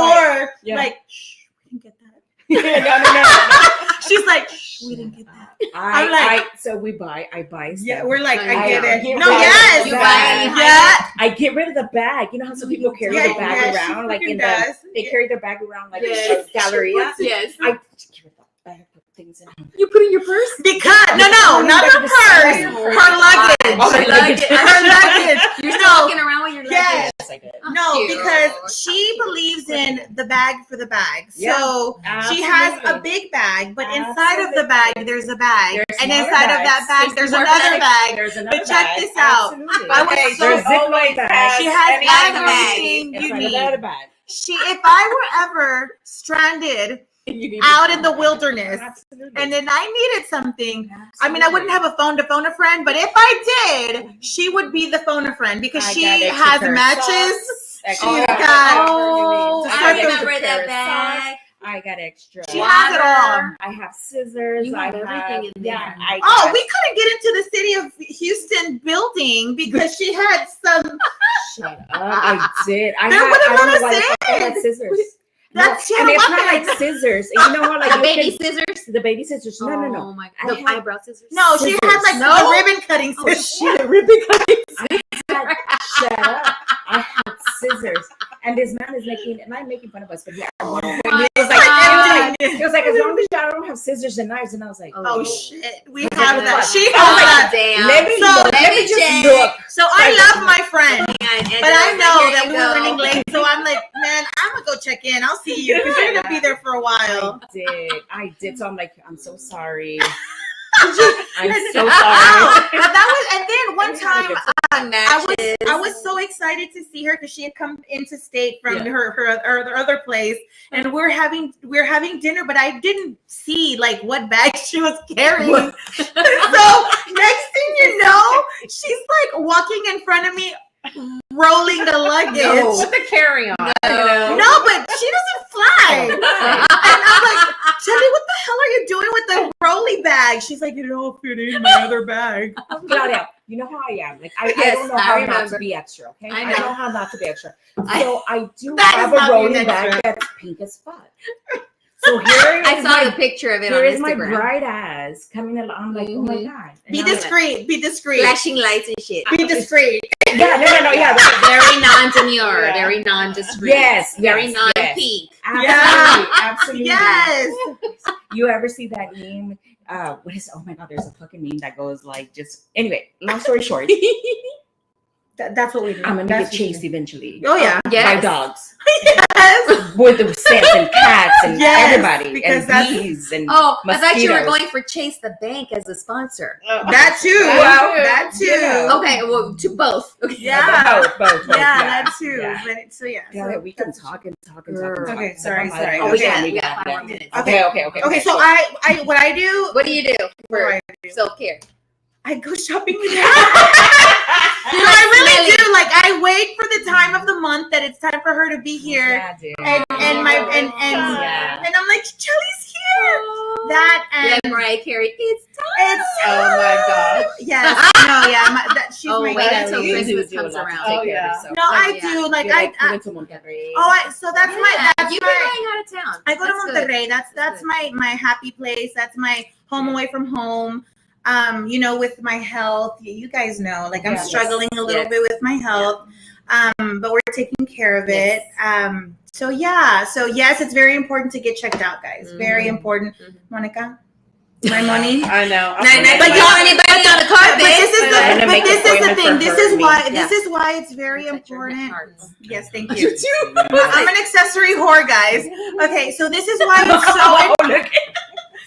Or Yeah. like, shh, we didn't get that. no. She's like, shh, we didn't get that. I'm like- So I buy stuff. Yeah, we're like, No, I you get don't. it. You No, buy yes. You buy it. Yeah. I get rid of the bag. You know how some people carry the bag she around, like freaking in the does. they carry their bag around like Yes. a Galleria. Yes. I just give it the bag, put things in. You put in your purse? Because no, not her purse. Her luggage. Oh, my luggage. Her luggage. You're still No. walking around with your luggage? Yes. Yes, I did. No, Cute. because she believes in the bag for the bag. Yeah. So she has a Absolutely. big bag, but inside of the bag, there's a bag. There's And smaller inside of that bags. bag, there's more another bags. bag. There's another But check bag. this out. Absolutely. I was so There's Ziploc bags. She has Any other everything bag. you Inside need. another bag. If I were ever stranded out in the wilderness. Absolutely. And then I needed something. I mean, I wouldn't have a phone to phone a friend, but if I did, she would be the phone a friend because I she got extra has pair of matches. socks, She's extra got. Oh, I I got remember extra pair that of bag. socks. I got extra. She has it all. I have scissors. You I have everything in there. Yeah. Oh, we couldn't get into the city of Houston building because she had some. Shut up! I did. I There had, wouldn't I don't let know us why I had in. scissors. That's no, she had and a it's not weapon. like scissors. And you know what? Like The you baby can- scissors. the baby scissors. No, no, Oh no. my, I the had- eyebrow scissors. No, she had like No? the ribbon cutting Oh scissors. shit! Ribbon cutting. Shut up! I had scissors, and this man is making, and I'm making fun of us, but yeah, Oh he my was like, God. he was like, as long as y'all don't have scissors and knives, and I was like, Oh shit, we Okay, have what? that. She Oh, has that. damn. let me So, look. let Let me me just check. look. So I love my friend, And but I know here that you we go. were running late. So I'm like, man, I'm gonna go check in. I'll see you because you're gonna be there for a while. I did. So I'm like, I'm so sorry. I'm so sorry. But that was, and then one time Matches. I was so excited to see her because she had come into state from Yeah. her other place, and we're having dinner, but I didn't see like what bag she was carrying. So next thing you know, she's like walking in front of me, rolling the luggage. No, with the carry-on. You know? No, but she doesn't fly. And I'm like, Shelly, what the hell are you doing with the rolly bag? She's like, it all fit in my other bag. Claudia, you know how I am. Like I Yes, don't know I how not remember. to be extra. Okay, I I know. know how not to be extra. I- So I do That have is not a rolling being bag extra. that's pink as fuck. So here I is saw the my picture of it on here is my Instagram. bright ass coming along. I'm like, oh my Mhm. god. And Be I'm like, discreet. Be discreet. Flashing lights and shit. Be discreet. yeah, no, yeah. Very non-demure. Yeah. Very non-discreet. Yes, Very yes, non-peak. Absolutely, Yeah. absolutely. Yes. You ever see that meme? What is? Oh my god, there's a fucking meme that goes like, just anyway. Long story short, That's what we do. I'm gonna That's get chased eventually Oh yeah. Yes. by dogs Yes. with the snakes and cats and Yes, everybody because and that's- bees and Oh, I thought you were mosquitoes. going for Chase the Bank as a sponsor. That too. Well, that too. you know. Okay, well, to both. Okay. Yeah. both. Yeah, that too. Yeah. But so yeah. Yeah, so we can that's- talk and talk. Okay, sorry. Oh, we Okay. got 5 more minutes. Okay. Okay, so I what I do. What do you do What do for I do? self-care? I go shopping with her. I really do. Like I wait for the time of the month that it's time for her to be here, Yeah, dude. and Yeah. I'm like, Chelly's here. That Yeah, and Mariah Carey. It's it's Oh my gosh. yes, no, yeah, she's oh, my wait guy. until You Christmas do a comes lot to around. take Oh, care of yeah. yourself. No, I yeah. do. Like You're like, I went to Monterrey. so that's You've been my. going out of town. I go to That's good. Monterrey. That's good. my happy place. That's my home away from home. You know, with my health, you guys know, like I'm Yes. struggling a little Yes. bit with my health. But we're taking care of it. So yes, it's very important to get checked out, guys. Very Mhm. important. Mhm. Monica, my money. I know. But you anybody on the carpet. But this is I'm gonna the make thing. appointment This for is her why and me. this is why it's very Touch your important. hearts. Yes, thank you. I'm an accessory whore, guys. Okay, so this is why it's so Oh, look.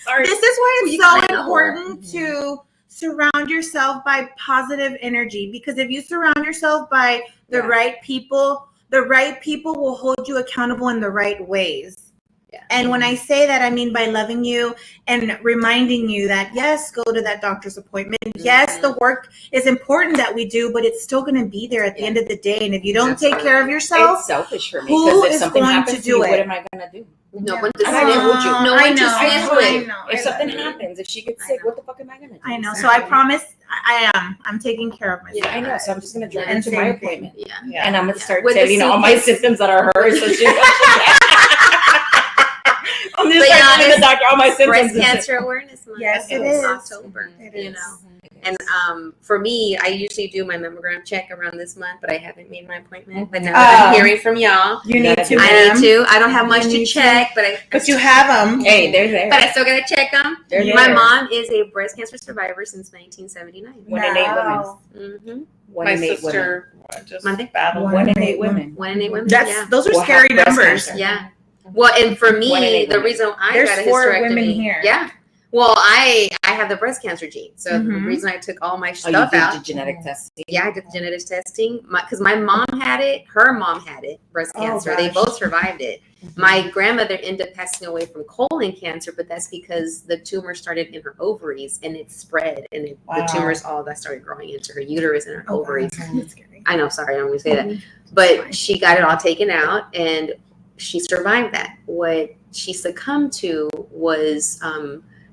Sorry. this is why it's You so kind of important whore. to surround yourself by positive energy, because if you surround yourself by the Yeah. right people will hold you accountable in the right ways. Yeah. And when I say that, I mean by loving you and reminding you that, yes, go to that doctor's appointment. Yes, the work is important that we do, but it's still going to be there at the end of the day. And if you don't take care of yourself, It's selfish for me. Who Because if is something going happens to to you, do what it? am I gonna do? No Yeah. one to And I sniff. told you. No I one to know, sniff I with. know, If I something know. happens, if she gets I sick, know. what the fuck am I gonna do? I know. So I promise I am. I'm taking care of myself. Yeah, I know. So I'm just gonna drive And her to my same thing. appointment, Yeah. Yeah. and I'm gonna Yeah. start With the telling all my suitcase. symptoms that are hers. So she. I'm just But like yeah, telling the it's doctor all my symptoms. Breast and shit. Cancer Awareness Month. Yes, it It's is. October. It You is. know. And for me, I usually do my mammogram check around this month, but I haven't made my appointment. But now that I'm hearing from y'all, You need to. I ma'am. need to. I don't have much You to need check, but But you have them. Hey, they're there. but I still gotta check them. They're My there. mom is a breast cancer survivor since 1979. 1 in 8 women. Wow. Mm-hmm. 1 My in 8 women. sister just Monday? battled. 1 in 8 women. 1 in 8 women. That's yeah. those are Will have scary breast numbers. cancer. Yeah. Well, and for 1 in me, 8 the women. reason I There's got a 4 hysterectomy. women here. Yeah. Well, I have the breast cancer gene, so the Mhm. reason I took all my Oh, you stuff did out. the genetic testing. Yeah, I did the genetics testing because my mom had it, her mom had it, breast Oh, cancer. They gosh. both survived it. My grandmother ended up passing away from colon cancer, but that's because the tumor started in her ovaries and it spread, and the Wow. tumors all that started growing into her uterus and her Oh, wow. ovaries. That's scary. I know, sorry, I'm going to say that, Fine. but she got it all taken out and she survived that. What she succumbed to was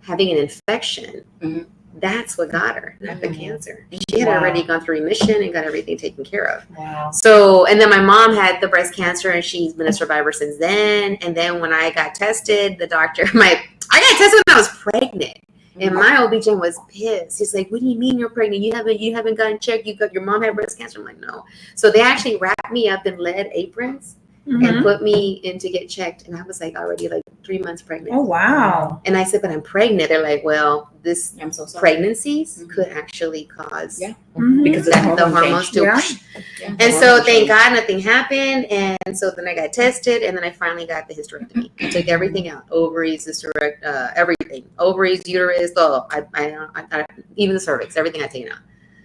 having an infection. Mhm. That's what got her, not the Mhm. cancer. She had Wow. already gone through remission and got everything taken care of. Wow. So, and then my mom had the breast cancer and she's been a survivor since then. And then when I got tested, the doctor, I got tested when I was pregnant. And my OB-GYN was pissed. He's like, "What do you mean you're pregnant? You haven't gotten checked. Your mom had breast cancer." I'm like, "No." So they actually wrapped me up in lead aprons Mhm. and put me in to get checked. And I was like already like 3 months pregnant. Oh, wow. And I said, "But I'm pregnant." They're like, "Well, this I'm so sorry. pregnancies could actually cause Yeah. Mhm. Because of the hormone hormones change. to." Yeah. Yeah. And so Hormone thank change. God nothing happened. And so then I got tested and then I finally got the hysterectomy. I took everything out, ovaries, everything, ovaries, uterus, even the cervix, everything I taken out.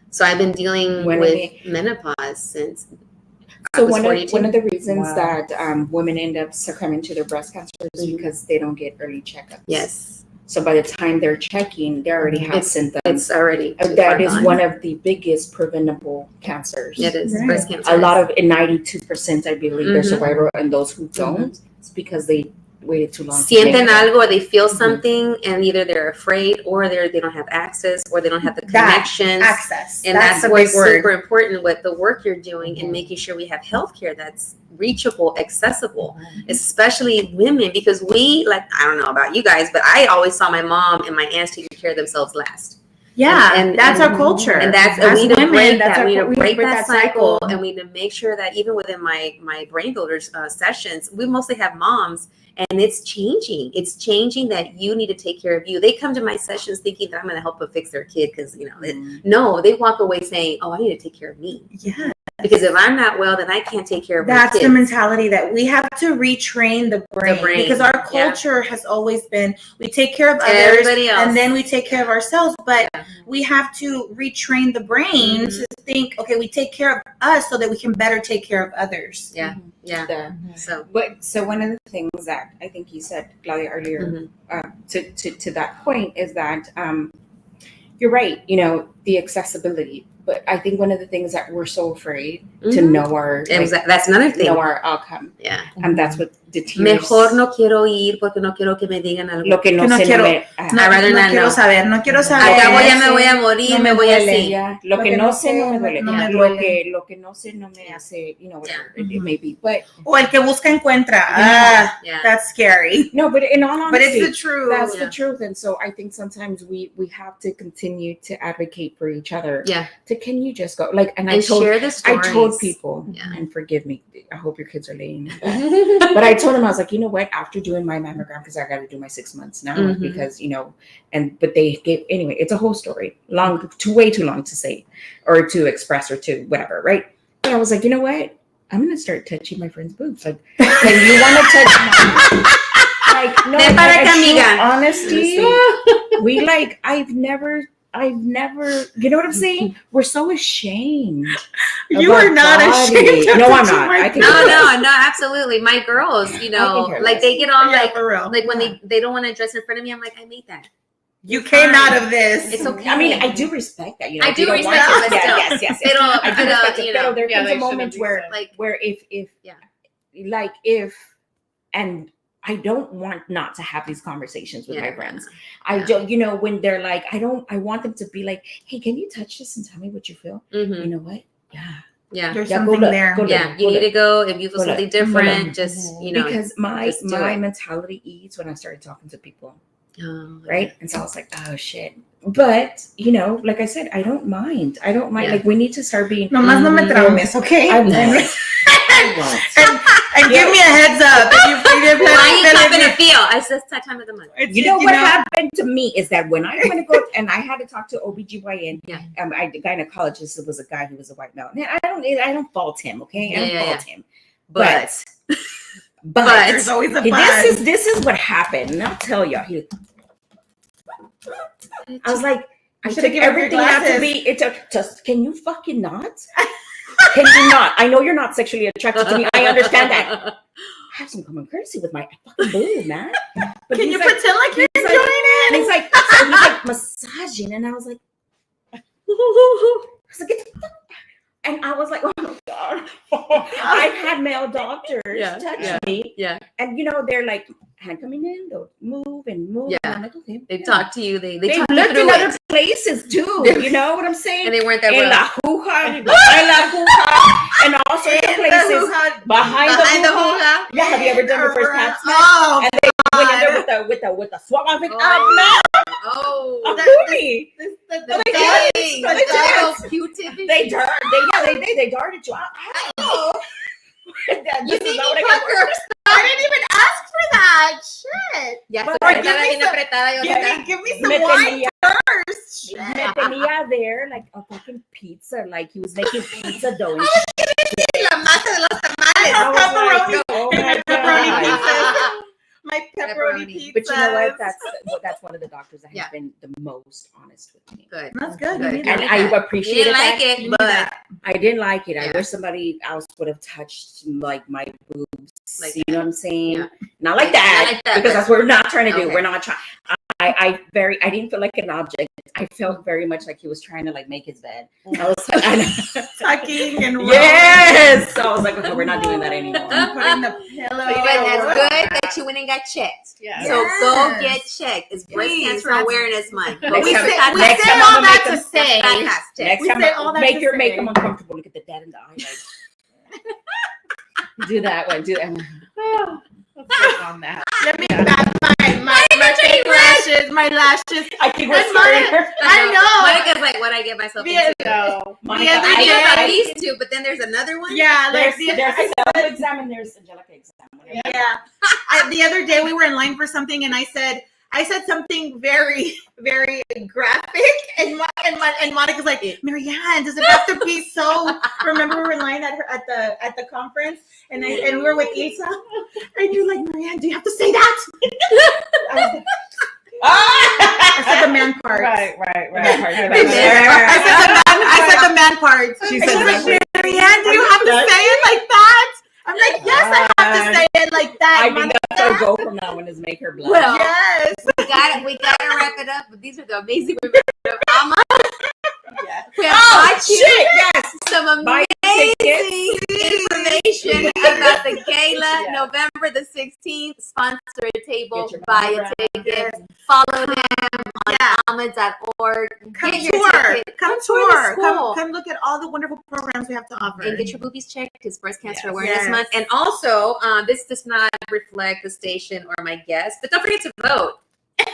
So I've been dealing When with they- menopause since I So was one 42. of the reasons Wow. that women end up succumbing to their breast cancer is Mhm. because they don't get early checkups. Yes, So by the time they're checking, they already have symptoms. it's already too That far is gone. one of the biggest preventable cancers. It is Right. breast cancer. A lot of, in 92%, I believe, they're Mhm. survivor, and those who don't, it's because they waited too long. to make sienten it. algo or they feel Mhm. something and either they're afraid or they don't have access or they don't have the That connections. Access. And that's that's a what's big word. super important with the work you're doing and Mhm. making sure we have healthcare that's reachable, accessible, especially women, because we, like, I don't know about you guys, but I always saw my mom and my aunts taking care of themselves last. Yeah, And- that's and- our culture. And that's, As we need to women, break that's that. our We need to we break break that cycle, cycle. and we need to make sure that even within my brain builders sessions, we mostly have moms, and it's changing. It's changing that you need to take care of you. They come to my sessions thinking that I'm going to help them fix their kid because no, they walk away saying, "Oh, I need to take care of me." Yeah. Because if I'm not well, then I can't take care of my That's kids. the mentality that we have to retrain the brain, brain, because our yeah. culture has always been we take care of others Everybody else. and then we take care of ourselves, but Yeah. we have to retrain the brain Mhm. to think, okay, we take care of us so that we can better take care of others. Yeah. Yeah. Yeah. So. But so one of the things that I think you said, Claudia, earlier, Mhm. to that point is that you're right. You know, the accessibility. But I think one of the things that we're so afraid to Mhm. know our That's another thing. know our outcome, Yeah. and that's what deteriorates. Mejor no quiero ir porque no quiero que me digan algo. Lo que no Que no sé, quiero- no me, No, I'd rather no not quiero know. saber, no quiero saber. Al cabo ya me Sí. voy a morir, No me me voy duele. así. yeah, lo que no sé no me duele. no me Lo duele. que no sé no me hace, you know, whatever Yeah. it may be. But O el que busca encuentra. Yeah. Yeah. That's scary. no, but in all But honesty, it's the truth. that's Yeah. the truth. And so I think sometimes we have to continue to advocate for each other. Yeah. To can you just go like, and I And told share the I stories. told people, Yeah. and forgive me, I hope your kids are laying. But I told them, I was like, you know what? After doing my mammogram, because I got to do my 6 months now, Mhm. because but they gave anyway. It's a whole story, way too long to say, or to express, or to whatever, right? But I was like, you know what? I'm gonna start touching my friend's boobs. Like, can you want to touch mine? Like, no, Ven para acá, in true amiga. honesty, we like. I've never. You know what I'm saying? We're so ashamed. You of are our not body. ashamed of No, I'm touching not. my I can. No, absolutely. My girls, I can like care less. they get all Yeah, like for real. when they don't want to dress in front of me. I'm like, I made that. You came out of this. It's okay. I mean, I do respect that. You know, I if you do don't respect want it, to- but still. yes. Pero, I do respect it. you Pero know, there Yeah, comes they a moment shouldn't be where, said. like, where if Yeah. like if, and I don't want not to have these conversations with my Yeah. friends. I Yeah. don't, when they're like, I want them to be like, hey, can you touch this and tell me what you feel? Mhm. You know what? Yeah. Yeah. There's Yeah, go something look, there. go look. Yeah, you need to go if you feel Go something look. different. Mhm. Just Because my just do it. mentality eats when I started talking to people. Oh, Right. And so I was like, oh shit. But like I said, I don't mind. Yeah. Like we need to start being. Nomás no me traumes, okay? I won't. I won't. And give me a heads up if you didn't Why are you plan copping it. a feel? I said it's that time of the month. You know what happened to me is that when I went to go and I had to talk to OBGYN, Yeah. the gynecologist was a guy who was a white male. Now, I don't fault him, okay? I don't fault him. But But There's always a this but. is what happened. And I'll tell y'all. I was like, I should've took given her everything had to glasses. be. It took just. Can you fucking not? Can you not? I know you're not sexually attracted to me. I understand that. I have some common courtesy with my fucking boob, man. But Can he's you like, pretend like you're he's enjoying like- it? And he's like, so he's like massaging, and I was like, get the fuck. And I was like, oh my god, I've had male doctors touch me, and they're like, hand coming in, they'll move and move. Yeah. And I'm like, okay. They talk to you. They They talk you lived through in other it. places too. You know what I'm saying? And they weren't that En well. la juja, behind la juja, and all sorts of places behind the juja. Yeah, have you ever done your first cat smash? Oh, And they went in there with the swab. I was like, Oh, a booty. the dance, the dance. Q-tip. They darted you. I don't know. You This is need not what I me got pucker. I didn't even ask for that. Shit. Ya, But se give apretada, me bien some- apretada, y otra. Give me some Me wine tenía, first. Shit. me tenía there like a fucking pizza, like he was making pizza dough. And La masa de los tamales. I was Pepperoni. like, oh my Pepperoni god. pizza. My pepperoni Pepperoni. pizza. But you know what? That's one of the doctors that has Yeah. been the most honest with me. Good. That's good. Good. You need And that. I You appreciated didn't that. like it, You need but that. I didn't like it. I Yeah. wish somebody else would have touched like my boobs. Like you know what I'm saying? Yeah. Not like Not that, like that, because but- that's what we're not trying to do. Okay. We're not trying. I didn't feel like an object. I felt very much like he was trying to like make his bed. I was like, Tucking and rolling. yes. So I was like, okay, we're not doing that anymore. And putting the pillow. but that's good that you went and got checked. Yeah. So go Yes. get checked. It's breast Please, cancer that's- awareness month. Go Next We get time- your say, we next say time all I'm gonna that make to say. test. Next We time, say all that make to make say. them uncomfortable. Look at the dad in the eye. Like, do that one. Do that one. Oh, let's work on that. Let me back my fake lashes, my lashes. I think we're And Monica- scaring her. I know. Monica's like, what I get myself Yeah. into? So, Monica, other I know day- about these two, but then there's another one. Yeah, like there's self-exam and there's Angelica exam. Whatever. the other day we were in line for something, and I said something very, very graphic, and Monica's like, Marianne, does it have to be so? Remember, we were in line at the conference, and we were with Isa, and you're like, Marianne, do you have to say that? I said the man part. right. I said the man part. She And said she's the like, man Marianne, do you have to say it like that? I'm like, yes, I have to say it like that. I think that's our goal from now on is make her blush. Well, Yes. we gotta wrap it up. But these are the amazing women of Alma. Yeah. We have Oh brought you shit! Yes. some Buy amazing tickets. information about the gala, Yeah. November the 16th. Sponsor a table, Get your buy money a around. ticket, follow them on Yeah. alma.org. Come Get your tour. ticket. Come the tour. school. Come look at all the wonderful programs we have to offer. And get your boobies checked because Breast Cancer Yes. Awareness Yes. Month. And also, this does not reflect the station or my guest, but don't forget to vote. I'm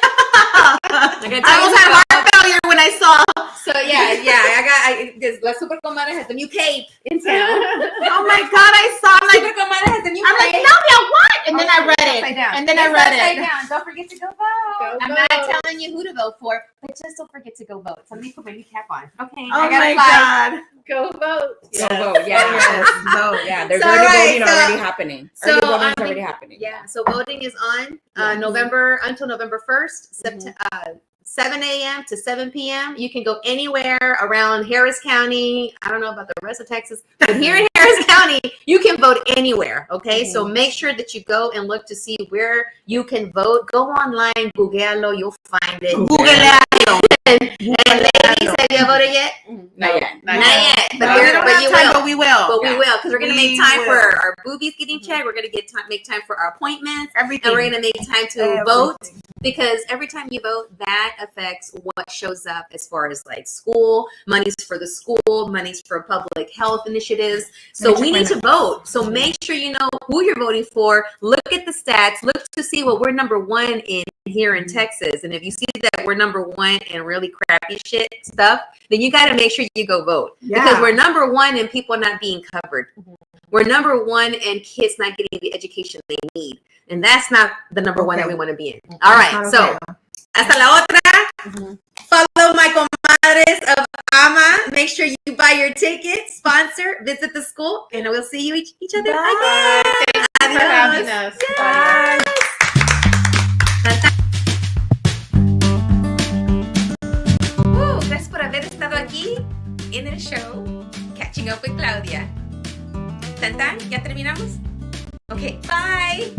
gonna I tell you almost had about- heart failure when I saw. So because La Super Comadre has a new cape in town. Oh my God! I saw. I'm like, Super Comadre has a new I'm like, cape. Nadia, what? And then I read Upside it. down. And then I It's read upside it. down. Don't forget to go vote. Go I'm vote. not telling you who to vote for, but just don't forget to go vote. So let me put my new cap on. Okay. Oh I gotta my fly. God! Go vote. So vote. Yeah. Yes, vote. Yeah. There's So, early right, voting so- already happening. so, Early voting is I already think- happening. Yeah. So voting is on Yeah. November until November 1st, 7 a.m. to 7 p.m. You can go anywhere around Harris County. I don't know about the rest of Texas, but here in Harris County, you can vote anywhere. Okay, so make sure that you go and look to see where you can vote. Go online, Googlealo, you'll find it. Google it. And ladies, have you voted yet? Not yet. Not yet, but, No, we don't but have you time, will. but we will. But we will, because we're gonna make We time for will. our boobies getting checked. We're gonna make time for our appointments, Everything. and we're gonna make time to vote. Because every time you vote, that affects what shows up as far as like school, monies for the school, monies for public health initiatives. So we need to vote. So make sure you know who you're voting for. Look at the stats. Look to see what we're number one in here in Texas. And if you see that we're number one in really crappy shit stuff, then you got to make sure you go vote. Yeah. Because we're number one in people not being covered. We're number one in kids not getting the education they need. And that's not the number one that we want to be in. All right. So, hasta la otra. Follow my comadres of AMA. Make sure you buy your ticket, sponsor, visit the school, and we'll see you each other again. Thanks for having us. Bye. el show Catching Up with Claudia. ¿Tan tan? ¿Ya terminamos? Ok, bye.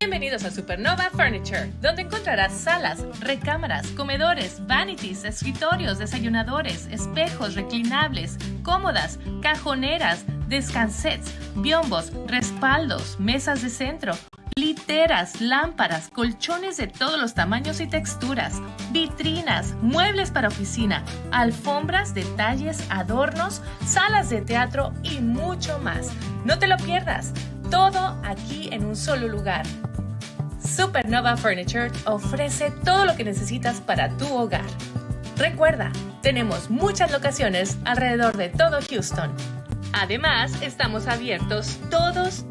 Bienvenidos a Supernova Furniture, donde encontrarás salas, recámaras, comedores, vanities, escritorios, desayunadores, espejos reclinables, cómodas, cajoneras, descansets, biombos, respaldos, mesas de centro, literas, lámparas, colchones de todos los tamaños y texturas, vitrinas, muebles para oficina, alfombras, detalles, adornos, salas de teatro y mucho más. No te lo pierdas. Todo aquí en un solo lugar. Supernova Furniture ofrece todo lo que necesitas para tu hogar. Recuerda, tenemos muchas locaciones alrededor de todo Houston. Además, estamos abiertos todos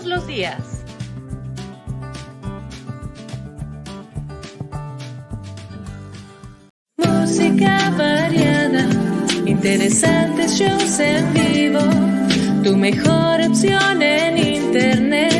los días. Música variada, interesantes shows en vivo, tu mejor opción en internet.